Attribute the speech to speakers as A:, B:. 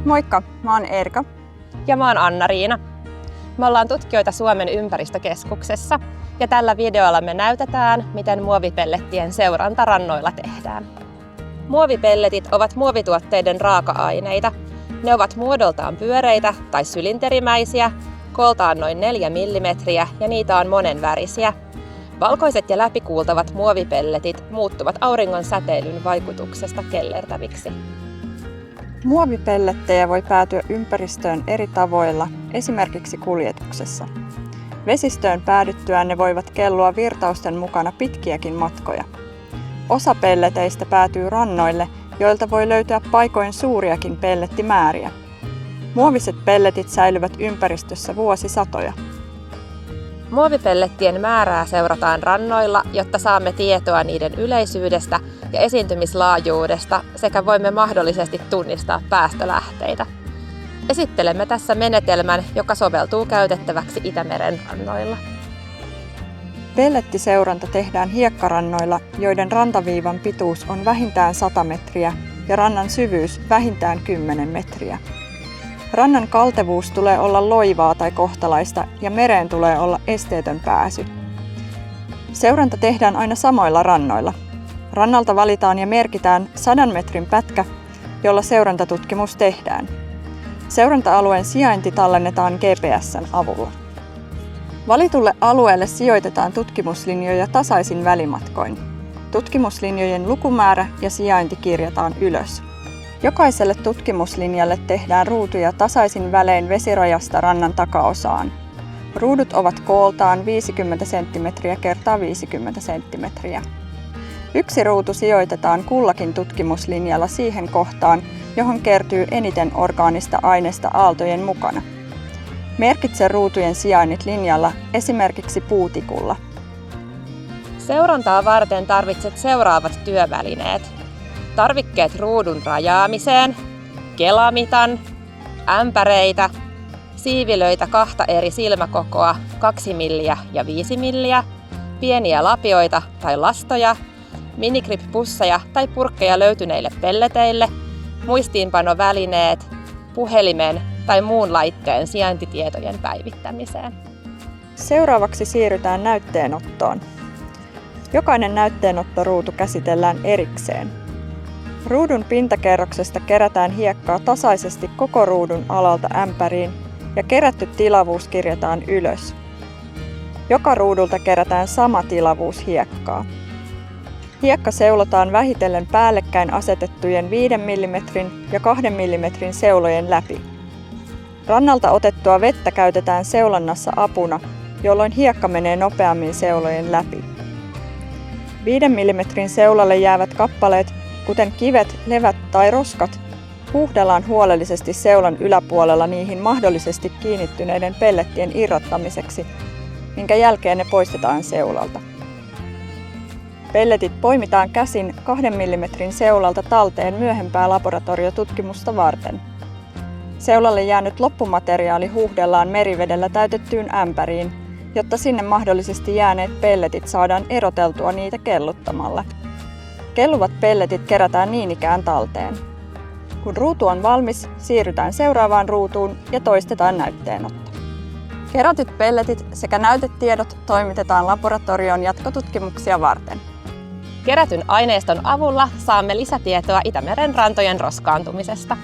A: Moikka, mä oon Erika.
B: Ja mä oon Anna-Riina. Me ollaan tutkijoita Suomen ympäristökeskuksessa ja tällä videolla me näytetään, miten muovipellettien seuranta rannoilla tehdään. Muovipelletit ovat muovituotteiden raaka-aineita. Ne ovat muodoltaan pyöreitä tai sylinterimäisiä, kooltaan noin 4 mm ja niitä on monenvärisiä. Valkoiset ja läpikuultavat muovipelletit muuttuvat auringon säteilyn vaikutuksesta kellertäviksi.
A: Muovipellettejä voi päätyä ympäristöön eri tavoilla, esimerkiksi kuljetuksessa. Vesistöön päädyttyään ne voivat kellua virtausten mukana pitkiäkin matkoja. Osa pelleteistä päätyy rannoille, joilta voi löytyä paikoin suuriakin pellettimääriä. Muoviset pelletit säilyvät ympäristössä vuosisatoja.
B: Muovipellettien määrää seurataan rannoilla, jotta saamme tietoa niiden yleisyydestä ja esiintymislaajuudesta sekä voimme mahdollisesti tunnistaa päästölähteitä. Esittelemme tässä menetelmän, joka soveltuu käytettäväksi Itämeren rannoilla.
A: Pellettiseuranta tehdään hiekkarannoilla, joiden rantaviivan pituus on vähintään 100 metriä ja rannan syvyys vähintään 10 metriä. Rannan kaltevuus tulee olla loivaa tai kohtalaista ja mereen tulee olla esteetön pääsy. Seuranta tehdään aina samoilla rannoilla. Rannalta valitaan ja merkitään 100 metrin pätkä, jolla seurantatutkimus tehdään. Seuranta-alueen sijainti tallennetaan GPS:n avulla. Valitulle alueelle sijoitetaan tutkimuslinjoja tasaisin välimatkoin. Tutkimuslinjojen lukumäärä ja sijainti kirjataan ylös. Jokaiselle tutkimuslinjalle tehdään ruutuja tasaisin välein vesirajasta rannan takaosaan. Ruudut ovat kooltaan 50 cm x 50 cm. Yksi ruutu sijoitetaan kullakin tutkimuslinjalla siihen kohtaan, johon kertyy eniten orgaanista ainesta aaltojen mukana. Merkitse ruutujen sijainnit linjalla, esimerkiksi puutikulla.
B: Seurantaa varten tarvitset seuraavat työvälineet. Tarvikkeet ruudun rajaamiseen, kelamitan, ämpäreitä, siivilöitä 2 eri silmäkokoa 2 milliä ja 5 milliä, pieniä lapioita tai lastoja, minigrip-pusseja tai purkkeja löytyneille pelleteille, muistiinpanovälineet, puhelimen tai muun laitteen sijaintitietojen päivittämiseen.
A: Seuraavaksi siirrytään näytteenottoon. Jokainen näytteenottoruutu käsitellään erikseen. Ruudun pintakerroksesta kerätään hiekkaa tasaisesti koko ruudun alalta ämpäriin ja kerätty tilavuus kirjataan ylös. Joka ruudulta kerätään sama tilavuus hiekkaa. Hiekka seulotaan vähitellen päällekkäin asetettujen 5 mm ja 2 mm seulojen läpi. Rannalta otettua vettä käytetään seulannassa apuna, jolloin hiekka menee nopeammin seulojen läpi. 5 mm seulalle jäävät kappaleet, kuten kivet, levät tai roskat, huuhdellaan huolellisesti seulan yläpuolella niihin mahdollisesti kiinnittyneiden pellettien irrottamiseksi, minkä jälkeen ne poistetaan seulalta. Pelletit poimitaan käsin 2 mm seulalta talteen myöhempää laboratoriotutkimusta varten. Seulalle jäänyt loppumateriaali huuhdellaan merivedellä täytettyyn ämpäriin, jotta sinne mahdollisesti jääneet pelletit saadaan eroteltua niitä kelluttamalla. Kelluvat pelletit kerätään niin ikään talteen. Kun ruutu on valmis, siirrytään seuraavaan ruutuun ja toistetaan näytteenotto. Kerätyt pelletit sekä näytetiedot toimitetaan laboratorion jatkotutkimuksia varten.
B: Kerätyn aineiston avulla saamme lisätietoa Itämeren rantojen roskaantumisesta.